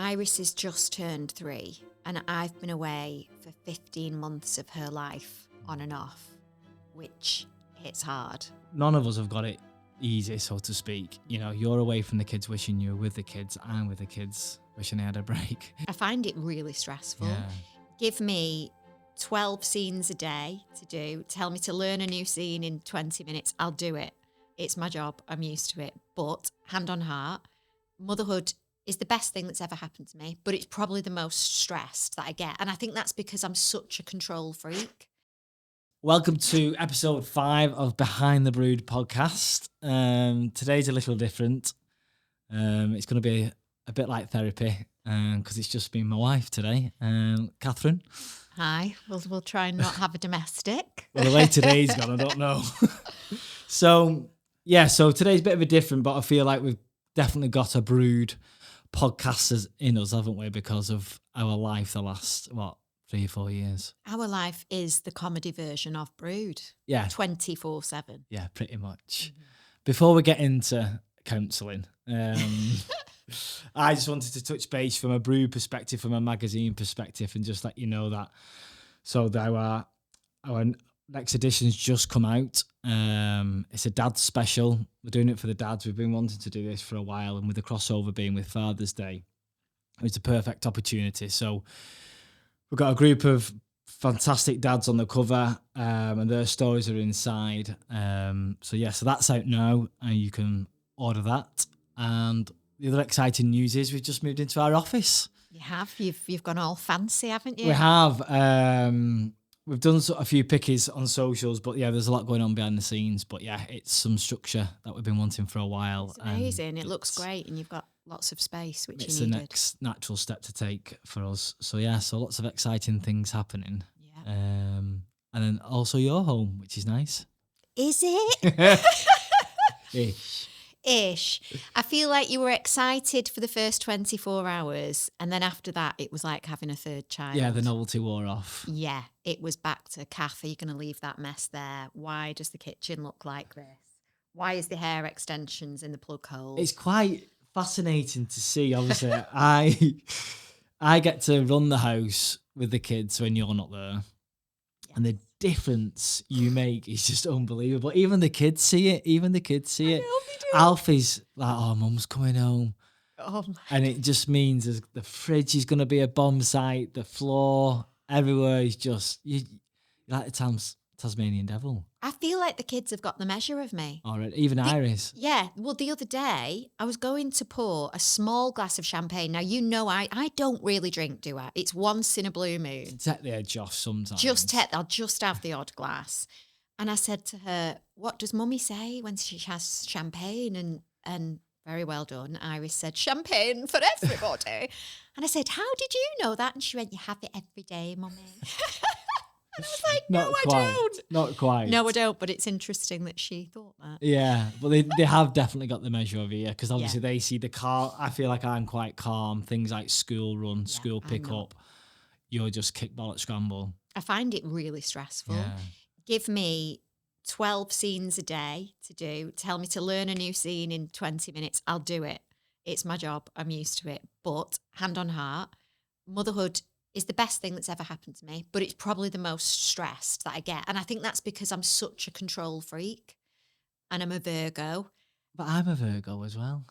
Iris has just turned 3 and I've been away for 15 months of her life on and off, which hits hard. None of us have got it easy, so to speak. You know, you're away from the kids wishing you were with the kids. I'm with the kids wishing I had a break. I find it really stressful. Yeah. Give me 12 scenes a day to do. Tell me to learn a new scene in 20 minutes. I'll do it. It's my job. I'm used to it. But hand on heart, motherhood is the best thing that's ever happened to me, but it's probably the most stressed that I get. And I think that's because I'm such a control freak. Welcome to episode 5 of Behind the Brood podcast. Today's a little different. It's going to be a bit like therapy because it's just been my wife today, Catherine. Hi. We'll try and not have a domestic. Well, the way today's gone, I don't know. So today's a bit of a different, but I feel like we've definitely got a Brood podcasters in us, haven't we? Because of our life the last, 3 or 4 years. Our life is the comedy version of Brood. Yeah. 24/7. Yeah, pretty much. Mm-hmm. Before we get into counselling, I just wanted to touch base from a Brood perspective, from a magazine perspective, and just let you know that. So our next edition's just come out. It's a dad special. We're doing it for the dads. We've been wanting to do this for a while, and with the crossover being with Father's Day, it was the perfect opportunity. So we've got a group of fantastic dads on the cover, and their stories are inside. So that's out now, and you can order that. And the other exciting news is we've just moved into our office. You have. You've gone all fancy, haven't you? We have. We've done a few pickies on socials, but yeah, there's a lot going on behind the scenes. But yeah, it's some structure that we've been wanting for a while. It's amazing. It looks great, and you've got lots of space, which it's you needed. the next natural step to take for us. So lots of exciting things happening. Yeah. And then also your home, which is nice. Is it? Ish. I feel like you were excited for the first 24 hours, and then after that, it was like having a third child. Yeah, the novelty wore off. Yeah, it was back to Cath. Are you going to leave that mess there? Why does the kitchen look like this? Why is the hair extensions in the plug hole? It's quite fascinating to see. Obviously, I get to run the house with the kids when you're not there, and the difference you make is just unbelievable. Even the kids see it. I know, they do. Alfie's like, "Oh, Mum's coming home," Oh, and it just means the fridge is going to be a bomb site. The floor, everywhere is just you like the Tasmanian devil. I feel like the kids have got the measure of me. All right, even Iris. Yeah. Well, the other day, I was going to pour a small glass of champagne. Now, you know, I don't really drink, do I? It's once in a blue moon. Take the edge off sometimes. I'll just have the odd glass. And I said to her, what does Mummy say when she has champagne? And very well done. Iris said, champagne for everybody. And I said, how did you know that? And she went, you have it every day, Mummy. And I was like, no, I don't. Not quite. No, I don't, but it's interesting that she thought that. Yeah, but they have definitely got the measure of you, because obviously they see the car. I feel like I'm quite calm. Things like school run, school pick up, you're just kickball at scramble. I find it really stressful. Yeah. Give me 12 scenes a day to do. Tell me to learn a new scene in 20 minutes. I'll do it. It's my job. I'm used to it. But hand on heart, motherhood is the best thing that's ever happened to me, but it's probably the most stressed that I get. And I think that's because I'm such a control freak and I'm a Virgo. But I'm a Virgo as well.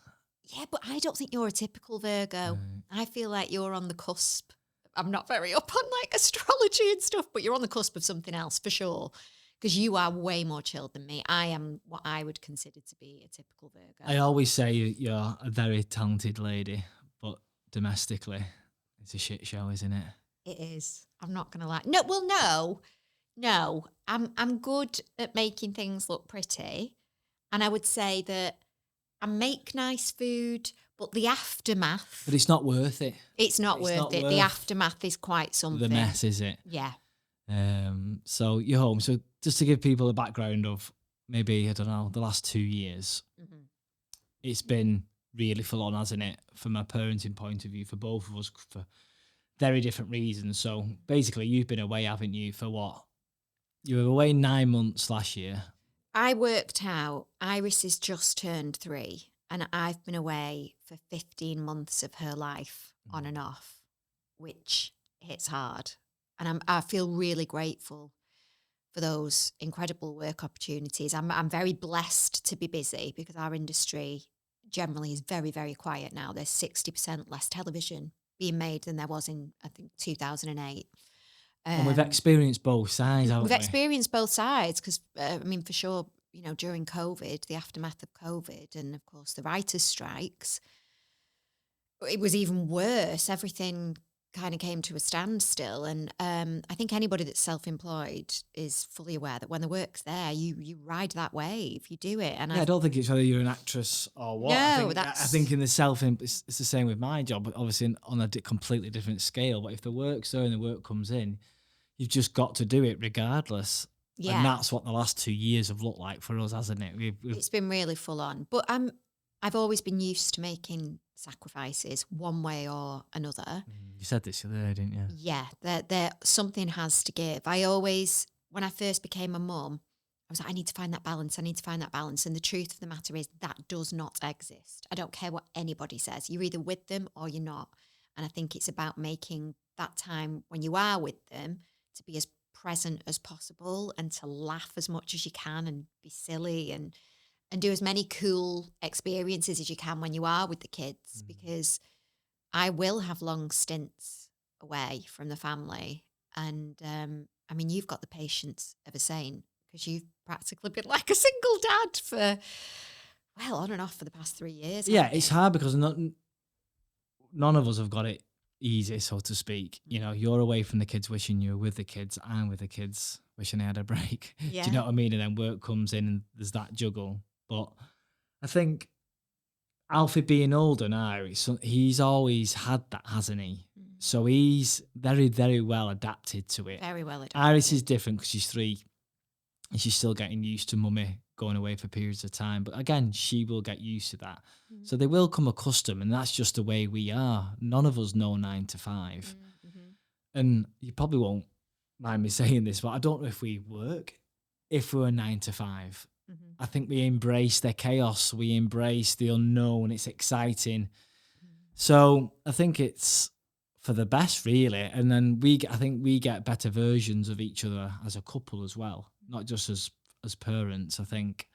Yeah, but I don't think you're a typical Virgo. Right. I feel like you're on the cusp. I'm not very up on like astrology and stuff, but you're on the cusp of something else for sure. Because you are way more chilled than me. I am what I would consider to be a typical Virgo. I always say you're a very talented lady, but domestically, it's a shit show, isn't it? It is. I'm not going to lie. No. I'm good at making things look pretty. And I would say that I make nice food, but the aftermath. But it's not worth it. It's not worth it. The aftermath is quite something. The mess, is it? Yeah. So you're home. So just to give people a background of maybe, I don't know, the last 2 years, it's been really full on, hasn't it? From a parenting point of view, for both of us, for very different reasons. So basically, you've been away, haven't you, for what? You were away 9 months last year. I worked out Iris has just turned 3 and I've been away for 15 months of her life on and off, which hits hard. And I feel really grateful for those incredible work opportunities. I'm very blessed to be busy because our industry generally is very, very quiet now. There's 60% less television being made than there was in, I think, 2008. And we've experienced both sides, haven't we? We've experienced both sides because, I mean, for sure, you know, during COVID, the aftermath of COVID, and of course the writers' strikes, it was even worse. Everything kind of came to a standstill. And I think anybody that's self-employed is fully aware that when the work's there, you ride that wave, you do it. And I don't think it's whether you're an actress or what. No, I think in the it's the same with my job, but obviously on a completely different scale. But if the work's there and the work comes in, you've just got to do it regardless. Yeah. And that's what the last 2 years have looked like for us, hasn't it? It's been really full on. But I've always been used to making sacrifices one way or another. You said this the other day, didn't you? Yeah, there something has to give. I always, when I first became a mum, I was like, I need to find that balance. I need to find that balance. And the truth of the matter is that does not exist. I don't care what anybody says. You're either with them or you're not. And I think it's about making that time when you are with them to be as present as possible and to laugh as much as you can and be silly and do as many cool experiences as you can when you are with the kids, because I will have long stints away from the family. And I mean, you've got the patience of a saint because you've practically been like a single dad for, well, on and off for the past 3 years. Yeah, it's hard because none of us have got it easy, so to speak. You know, you're away from the kids wishing you were with the kids. I'm with the kids wishing I had a break. Yeah. Do you know what I mean? And then work comes in and there's that juggle. But I think Alfie being older now, he's always had that, hasn't he? So he's very, very well adapted to it. Very well adapted. Iris is different because she's 3 and she's still getting used to mummy going away for periods of time. But again, she will get used to that. So they will come accustomed, and that's just the way we are. None of us know 9 to 5. And you probably won't mind me saying this, but I don't know if we work if we're 9 to 5. I think we embrace the chaos. We embrace the unknown. It's exciting. So I think it's for the best, really. And then I think we get better versions of each other as a couple as well, not just as parents. I think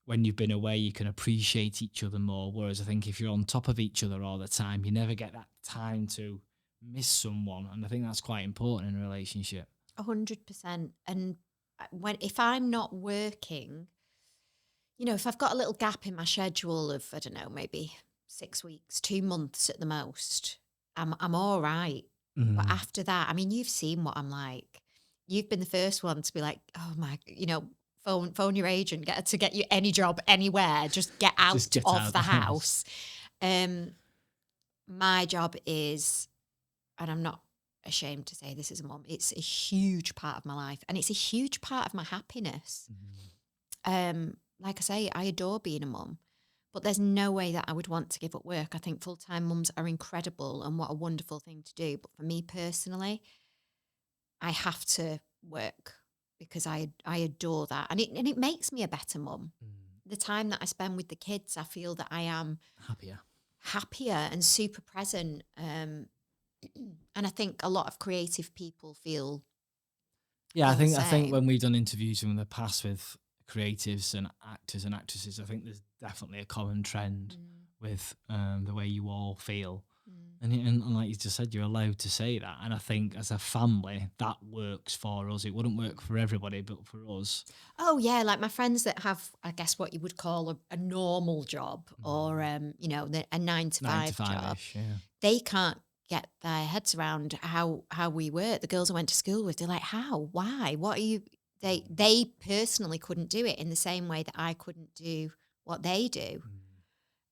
when you've been away, you can appreciate each other more. Whereas I think if you're on top of each other all the time, you never get that time to miss someone. And I think that's quite important in a relationship. 100%. And if I'm not working, you know, if I've got a little gap in my schedule of, I don't know, maybe 6 weeks, 2 months at the most, I'm all right. But after that, I mean, you've seen what I'm like. You've been the first one to be like, oh my, you know, phone your agent, get you any job anywhere, just get out of the house. My job is, and I'm not ashamed to say this as a mum, it's a huge part of my life and it's a huge part of my happiness. Like I say, I adore being a mum, but there's no way that I would want to give up work. I think full-time mums are incredible and what a wonderful thing to do. But for me personally, I have to work because I adore that. And it makes me a better mum. The time that I spend with the kids, I feel that I am happier and super present. And I think a lot of creative people feel. Yeah, I think when we've done interviews in the past with creatives and actors and actresses, I think there's definitely a common trend with the way you all feel. And like you just said, you're allowed to say that. And I think as a family, that works for us. It wouldn't work for everybody, but for us. Oh, yeah. Like my friends that have, I guess, what you would call a normal job or, you know, a 9 to 5 job. Yeah. They can't get their heads around how we work. The girls I went to school with, they're like, how? Why? What are you? They personally couldn't do it in the same way that I couldn't do what they do.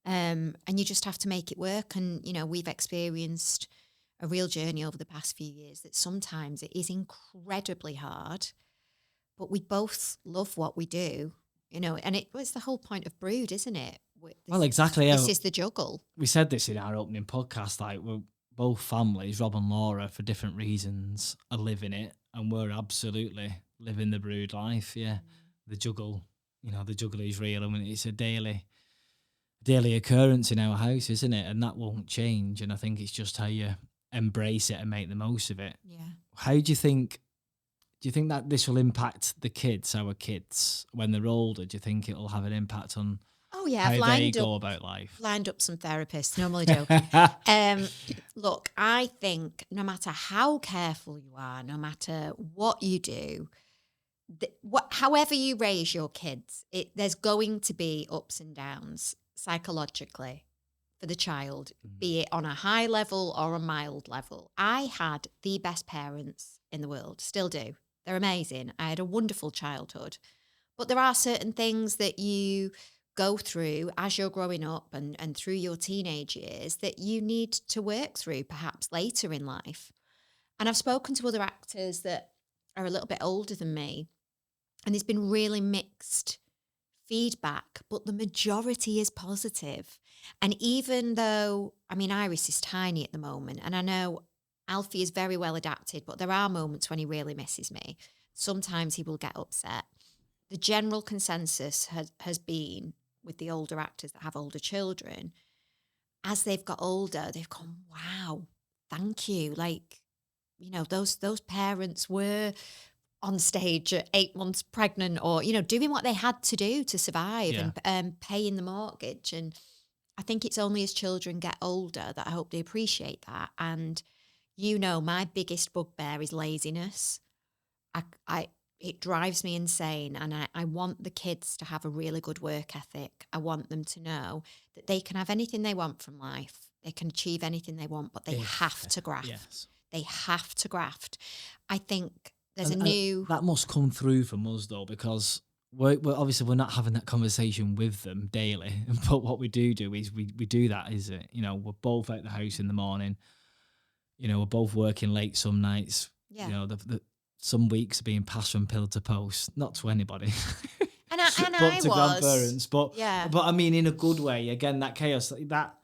And you just have to make it work. And, you know, we've experienced a real journey over the past few years that sometimes it is incredibly hard, but we both love what we do, you know, and it was the whole point of BROOD, isn't it? Well, exactly. Yeah. This is the juggle. We said this in our opening podcast, like we're both families, Rob and Laura, for different reasons, are living it. And we're absolutely living the BROOD life. Yeah. The juggle, you know, the juggle is real. I mean, it's a daily daily occurrence in our house, isn't it? And that won't change. And I think it's just how you embrace it and make the most of it. Yeah. How do you think that this will impact the kids, our kids, when they're older? Do you think it'll have an impact on Oh yeah, how I've they go about life? lined up some therapists. No, I'm only joking. Look, I think no matter how careful you are, no matter what you do, however you raise your kids, there's going to be ups and downs psychologically for the child, be it on a high level or a mild level. I had the best parents in the world, still do. They're amazing. I had a wonderful childhood. But there are certain things that you go through as you're growing up and through your teenage years that you need to work through perhaps later in life. And I've spoken to other actors that are a little bit older than me, and there's been really mixed feedback, but the majority is positive. And even though, I mean, Iris is tiny at the moment, and I know Alfie is very well adapted, but there are moments when he really misses me. Sometimes he will get upset. The general consensus has been with the older actors that have older children, as they've got older, they've gone, wow, thank you. Like, you know, those parents were on stage at 8 months pregnant, or, you know, doing what they had to do to survive and paying the mortgage. And I think it's only as children get older that I hope they appreciate that. And, you know, my biggest bugbear is laziness. It drives me insane, and I want the kids to have a really good work ethic. I want them to know that they can have anything they want from life. They can achieve anything they want, but they have to graft. Yes. They have to graft. I think there's And that must come through from us, though, because we're obviously we're not having that conversation with them daily. But what we do is we do that, is it? You know, we're both out the house in the morning. You know, we're both working late some nights. Yeah. You know, some weeks are being passed from pillar to post, not to anybody, but to grandparents. But yeah. But I mean, in a good way. Again, that chaos, that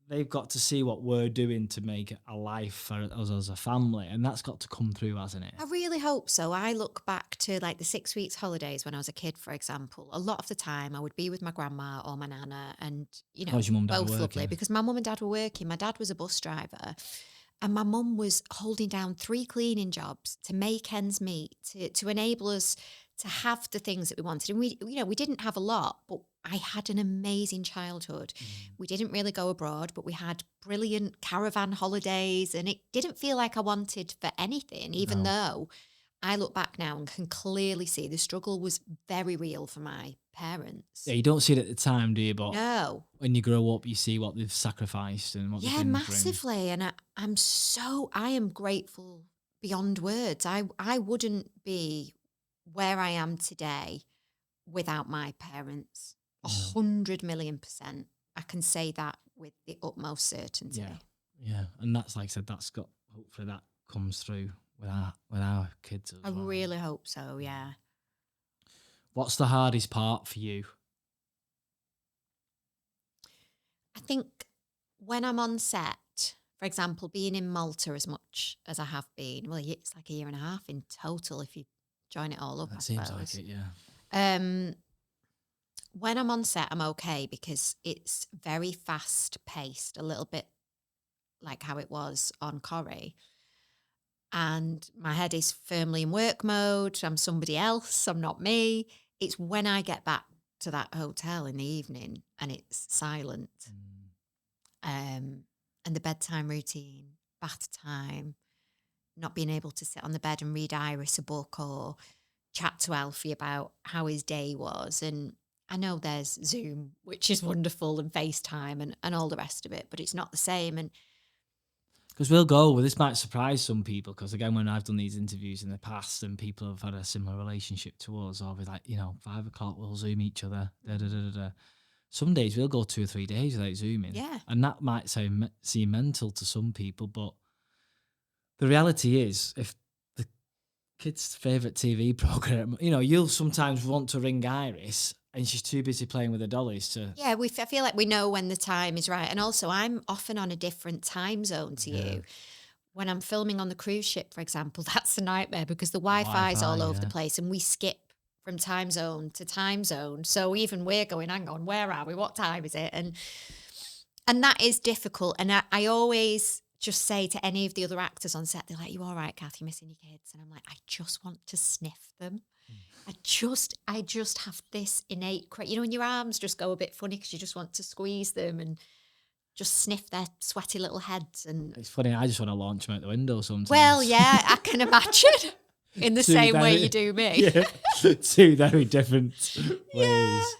they've got to see what we're doing to make a life for us as a family, and that's got to come through, hasn't it? I really hope so. I look back to like the 6 weeks holidays when I was a kid, for example. A lot of the time I would be with my grandma or my nana, and, you know, Your mum and dad both were lovely, working. because my mum and dad were working. My dad was a bus driver, and my mum was holding down 3 cleaning jobs to make ends meet, to enable us to have the things that we wanted. And we, you know, we didn't have a lot, but I had an amazing childhood. We didn't really go abroad, but we had brilliant caravan holidays, and it didn't feel like I wanted for anything, even though I look back now and can clearly see the struggle was very real for my parents. Yeah, you don't see it at the time, do you? But No. when you grow up, you see what they've sacrificed and what they've been massively. And I am grateful beyond words. I wouldn't be where I am today without my parents. 100,000,000%. I can say that with the utmost certainty. Yeah. And that's, like I said, hopefully that comes through with our kids as well. I really hope so, yeah. What's the hardest part for you? I think when I'm on set, for example, being in Malta as much as I have been, well, it's like a year and a half in total if you join it all up, I suppose. Seems like it, yeah. When I'm on set, I'm okay because it's very fast paced, a little bit like how it was on Corrie. And my head is firmly in work mode. I'm somebody else. I'm not me. It's when I get back to that hotel in the evening and it's silent. And the bedtime routine, bath time, not being able to sit on the bed and read Iris a book or chat to Alfie about how his day was. And I know there's Zoom, which is wonderful, and FaceTime and all the rest of it, but it's not the same. And because this might surprise some people, because again, when I've done these interviews in the past and people have had a similar relationship to us, I'll be like, 5 o'clock, we'll Zoom each other. Some days we'll go 2 or 3 days without Zooming. Yeah. And that might seem mental to some people, but the reality is, if the kid's favourite TV programme, you'll sometimes want to ring Iris and she's too busy playing with the dollies to... Yeah, I feel like we know when the time is right. And also, I'm often on a different time zone to you. When I'm filming on the cruise ship, for example, that's a nightmare because the Wi-Fi is all over the place and we skip from time zone to time zone. So even we're going, hang on, where are we? What time is it? And that is difficult. And I always just say to any of the other actors on set, they're like, you all right, Cath, you're missing your kids? And I'm like, I just want to sniff them. I just have this innate, when your arms just go a bit funny because you just want to squeeze them and just sniff their sweaty little heads. And it's funny, I just want to launch them out the window sometimes. Well, yeah, I can imagine. In the same way you do me. Yeah, two very different ways.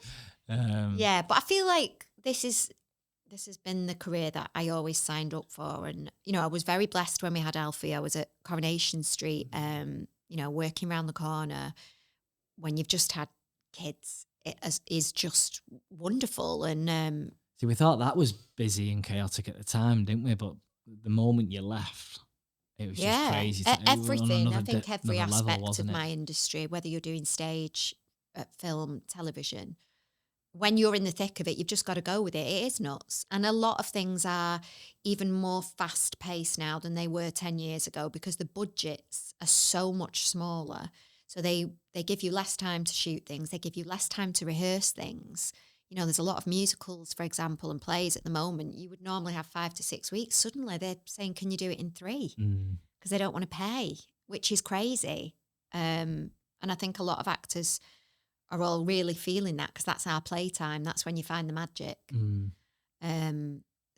Yeah, but I feel like this has been the career that I always signed up for. And, I was very blessed when we had Alfie. I was at Coronation Street, working around the corner. When you've just had kids, it is just wonderful. And see, we thought that was busy and chaotic at the time, didn't we? But the moment you left, it was just crazy. Everything. I think every aspect of my industry, whether you're doing stage, film, television, when you're in the thick of it, you've just got to go with it. It is nuts. And a lot of things are even more fast paced now than they were 10 years ago because the budgets are so much smaller. So they give you less time to shoot things. They give you less time to rehearse things. There's a lot of musicals, for example, and plays at the moment. You would normally have 5 to 6 weeks. Suddenly they're saying, can you do it in 3? Because they don't want to pay, which is crazy. And I think a lot of actors are all really feeling that because that's our playtime. That's when you find the magic.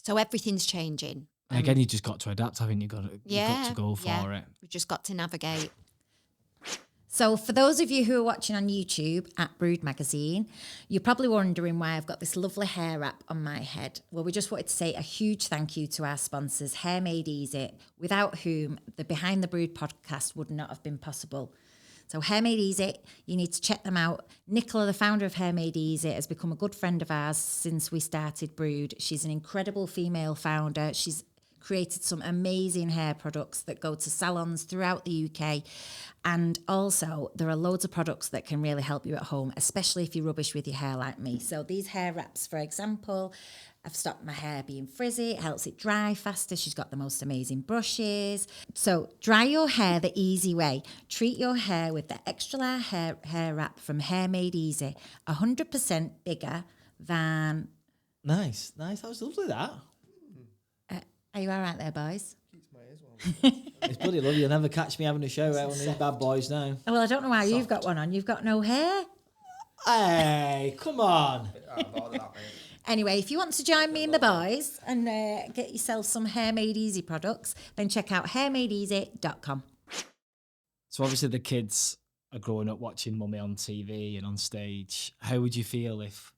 So everything's changing. And again, you just got to adapt, haven't you? You've got to go for it. We've just got to navigate. So for those of you who are watching on YouTube at Brood Magazine, you're probably wondering why I've got this lovely hair wrap on my head. Well, we just wanted to say a huge thank you to our sponsors, Hair Made Easy, without whom the Behind the Brood podcast would not have been possible. So Hair Made Easy, you need to check them out. Nicola, the founder of Hair Made Easy, has become a good friend of ours since we started Brood. She's an incredible female founder. She's created some amazing hair products that go to salons throughout the UK. And also, there are loads of products that can really help you at home, especially if you're rubbish with your hair like me. So these hair wraps, for example, have stopped my hair being frizzy. It helps it dry faster. She's got the most amazing brushes. So dry your hair the easy way. Treat your hair with the extra large hair wrap from Hair Made Easy. 100% bigger than... Nice. That was lovely, that. Are you all right there, boys? It's bloody lovely. You'll never catch me having a show out on these bad boys now. Well, I don't know why you've got one on. You've got no hair. Hey, come on. Anyway, if you want to join me and the boys and get yourself some Hair Made Easy products, then check out hairmadeeasy.com. So obviously the kids are growing up watching Mummy on TV and on stage. How would you feel if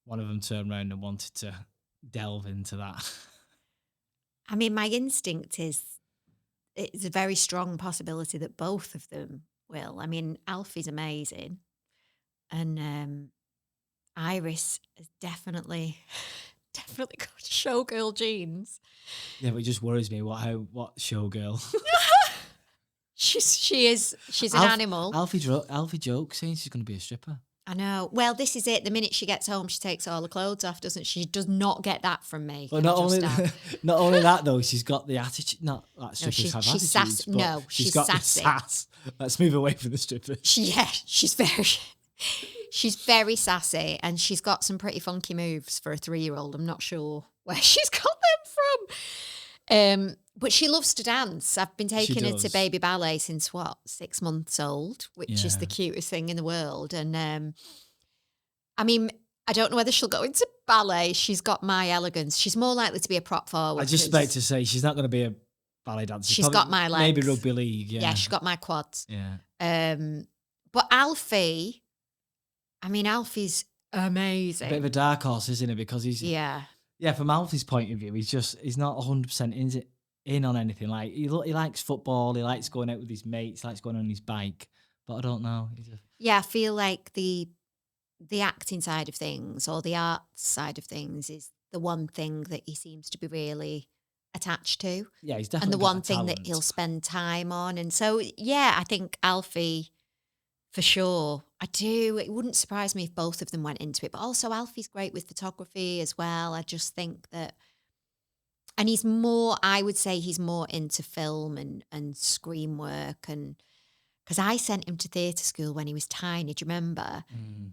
one of them turned around and wanted to delve into that? I mean, my instinct is it's a very strong possibility that both of them will. I mean, Alfie's amazing. And Iris has definitely got showgirl genes. Yeah, but it just worries me. What showgirl? She's an animal. Alfie jokes saying she's going to be a stripper. I know. Well, this is it. The minute she gets home, she takes all her clothes off, doesn't she? She does not get that from me. Well, not only that though, she's got the attitude. Not that strippers have attitudes. Sassy. No, she's got sassy. The sass. Let's move away from the strippers. She's very sassy, and she's got some pretty funky moves for a 3-year-old. I'm not sure where she's got them from. But she loves to dance. I've been taking her to baby ballet since 6 months old, which is the cutest thing in the world. And I mean, I don't know whether she'll go into ballet. She's got my elegance. She's more likely to be a prop forward. I just about to say she's not going to be a ballet dancer. She's got my legs. Maybe rugby league. Yeah, she's got my quads. Yeah. But Alfie's amazing. A bit of a dark horse, isn't it? Because he's from Alfie's point of view, he's not 100% in on anything. Like he likes football, he likes going out with his mates, he likes going on his bike, but I don't know. I feel like the acting side of things or the arts side of things is the one thing that he seems to be really attached to. Yeah, he's definitely and the got one the thing talent. that he'll spend time on. And so I think Alfie for sure. I do. It wouldn't surprise me if both of them went into it, but also Alfie's great with photography as well. I just think that. And I would say he's more into film and screen work and Because I sent him to theatre school when he was tiny, do you remember?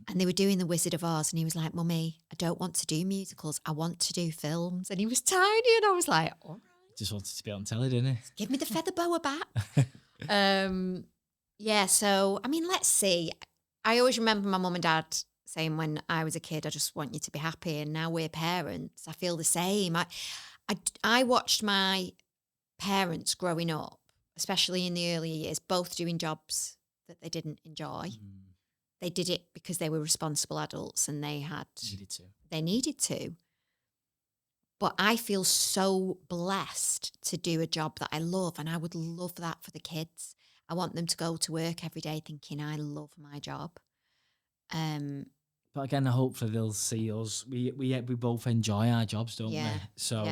And they were doing The Wizard of Oz and he was like, Mummy, I don't want to do musicals. I want to do films. And he was tiny and I was like, all right. Just wanted to be on telly, didn't he? Give me the feather boa back. Yeah, so, I mean, let's see. I always remember my mum and dad saying when I was a kid, I just want you to be happy. And now we're parents. I feel the same. I watched my parents growing up, especially in the earlier years, both doing jobs that they didn't enjoy. They did it because they were responsible adults and they needed to. But I feel so blessed to do a job that I love, and I would love that for the kids. I want them to go to work every day thinking I love my job. But again, hopefully they'll see us. We both enjoy our jobs, don't we? So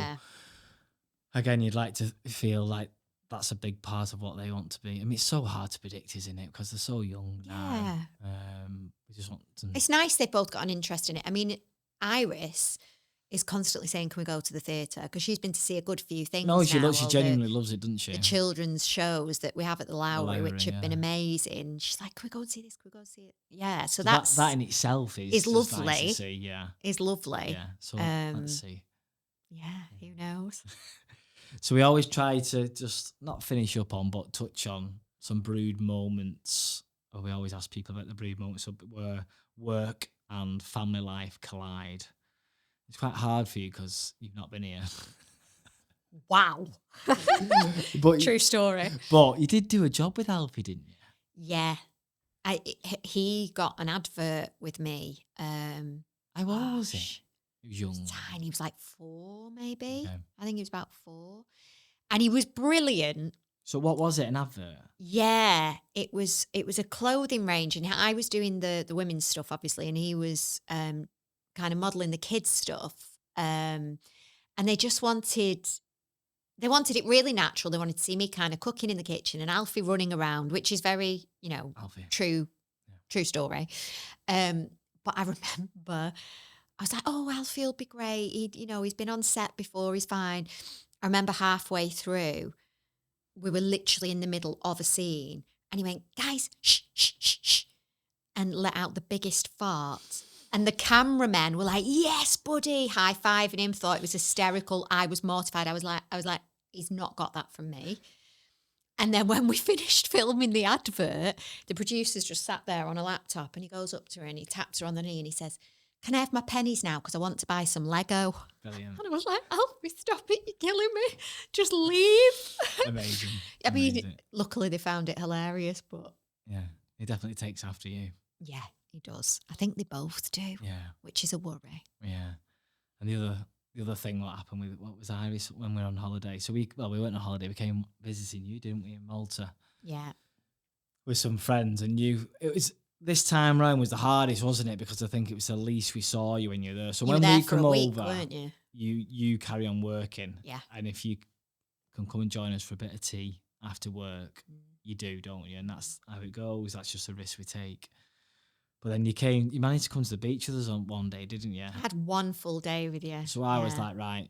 again, you'd like to feel like that's a big part of what they want to be. I mean, it's so hard to predict, isn't it? Because they're so young now. We just want to... It's nice they've both got an interest in it. I mean, Iris is constantly saying, can we go to the theatre? Because she's been to see a good few things. No, she genuinely loves it, doesn't she? The children's shows that we have at the Lowry, which have been amazing. She's like, can we go and see this? Can we go and see it? Yeah, so that in itself is lovely. Nice to see, yeah. Is lovely. Yeah, so let's see. Yeah, who knows? So we always try to just not finish up on, but touch on some Brood moments. Or we always ask people about the Brood moments where work and family life collide. It's quite hard for you because you've not been here. Wow. True story. But you did do a job with Alfie, didn't you? Yeah. He got an advert with me. What was it? He was young. He was tiny. He was like 4, maybe. Okay. I think he was about 4. And he was brilliant. So what was it, an advert? Yeah, it was a clothing range. And I was doing the women's stuff, obviously, and he was kind of modelling the kids' stuff. And they just wanted it really natural. They wanted to see me kind of cooking in the kitchen and Alfie running around, which is very, true story. But I remember I was like, oh, Alfie will be great. He's been on set before. He's fine. I remember halfway through, we were literally in the middle of a scene and he went, guys, shh, shh, shh, shh, and let out the biggest fart. And the cameramen were like, yes, buddy, high-fiving him, thought it was hysterical. I was mortified. I was like, he's not got that from me. And then when we finished filming the advert, the producer's just sat there on a laptop and he goes up to her and he taps her on the knee and he says, can I have my pennies now? Because I want to buy some Lego. Brilliant. And I was like, Alfie, stop it. You're killing me. Just leave. Amazing. I mean, luckily they found it hilarious, but... Yeah, he definitely takes after you. Yeah, he does. I think they both do. Yeah. Which is a worry. Yeah. And the other thing what happened with what was Iris when we were on holiday. So we went on holiday, we came visiting you, didn't we, in Malta? Yeah. With some friends, and it was this time round was the hardest, wasn't it? Because I think it was the least we saw you when you were there. So when we come over, weren't you? You carry on working. Yeah. And if you can come and join us for a bit of tea after work, you do, don't you? And that's how it goes. That's just a risk we take. But then you managed to come to the beach with us on one day, didn't you? I had one full day with you. So I was like, right,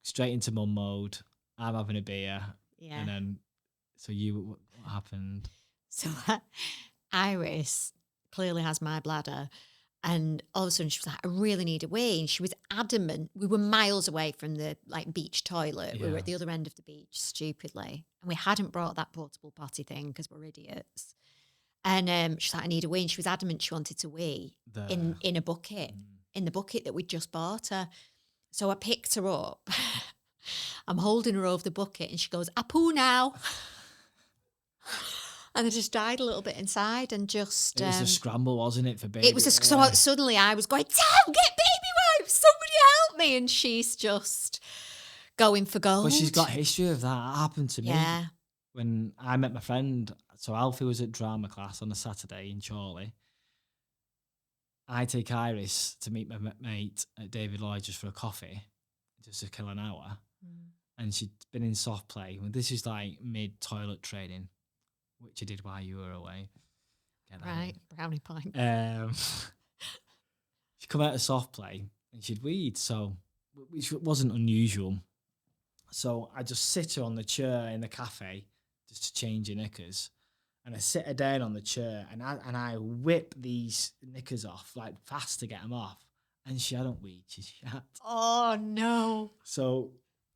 straight into mum mode. I'm having a beer. Yeah. And then, so what happened? So Iris clearly has my bladder. And all of a sudden she was like, I really need a wee. And she was adamant. We were miles away from the beach toilet. Yeah. We were at the other end of the beach, stupidly. And we hadn't brought that portable potty thing because we're idiots. And she's like, I need a wee. And she was adamant she wanted to wee in a bucket, in the bucket that we'd just bought her. So I picked her up. I'm holding her over the bucket and she goes, I poo now. And I just died a little bit inside and just... It was a scramble, wasn't it, for baby? It was so suddenly I was going, Tam, get baby wipes, somebody help me. And she's just going for gold. But she's got history of that. It happened to me. Yeah. When I met my friend, so Alfie was at drama class on a Saturday in Chorley. I take Iris to meet my mate at David Lloyd just for a coffee, just to kill an hour. And she'd been in soft play. This is like mid-toilet training, which I did while you were away. Right, brownie pint. She'd come out of soft play and she'd weed, so which wasn't unusual. So I just sit her on the chair in the cafe just to change her knickers. And I sit her down on the chair and I whip these knickers off like fast to get them off. And she hadn't weed, she's shat. Oh no. So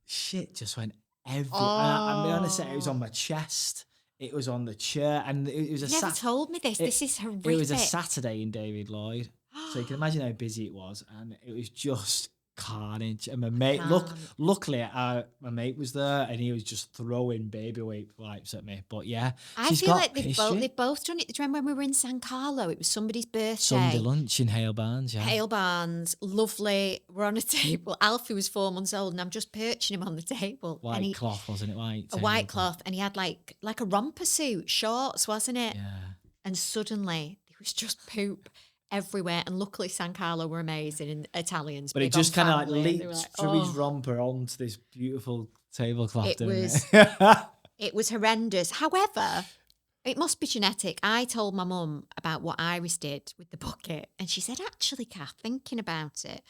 shit just went I'm going to say it was on my chest. It was on the chair. And it was a You never told me this. This is horrific. It was a Saturday in David Lloyd. So you can imagine how busy it was. And it was just carnage. And my mate, luckily my mate was there and he was just throwing baby wipes at me. But yeah, I feel like they've both done it. Do you remember when we were in San Carlo? It was somebody's birthday. Sunday lunch in Hale Barnes, yeah. Hale Barnes, lovely. We're on a table. Alfie was 4 months old and I'm just perching him on the table. White cloth, wasn't it? A white cloth. And he had like a romper suit, shorts, wasn't it? Yeah. And suddenly there was just poop everywhere, and luckily San Carlo were amazing and Italians. But it just kind of like leaped through his romper onto this beautiful tablecloth. It was horrendous. However, it must be genetic. I told my mum about what Iris did with the bucket, and she said, actually, Cath, thinking about it,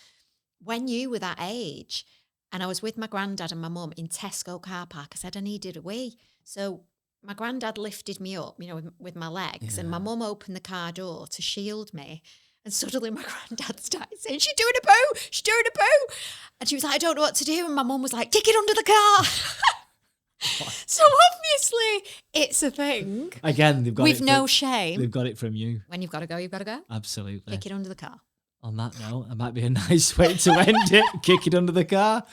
when you were that age, and I was with my granddad and my mum in Tesco car park, I said I needed a wee. So my granddad lifted me up, with my legs, and my mum opened the car door to shield me. And suddenly my granddad started saying, she's doing a poo, she's doing a poo. And she was like, I don't know what to do. And my mum was like, take it under the car. So obviously it's a thing. Again, they've got with no shame. They've got it from you. When you've got to go, you've got to go. Absolutely. Kick it under the car. On that note, that might be a nice way to end it. Kick it under the car.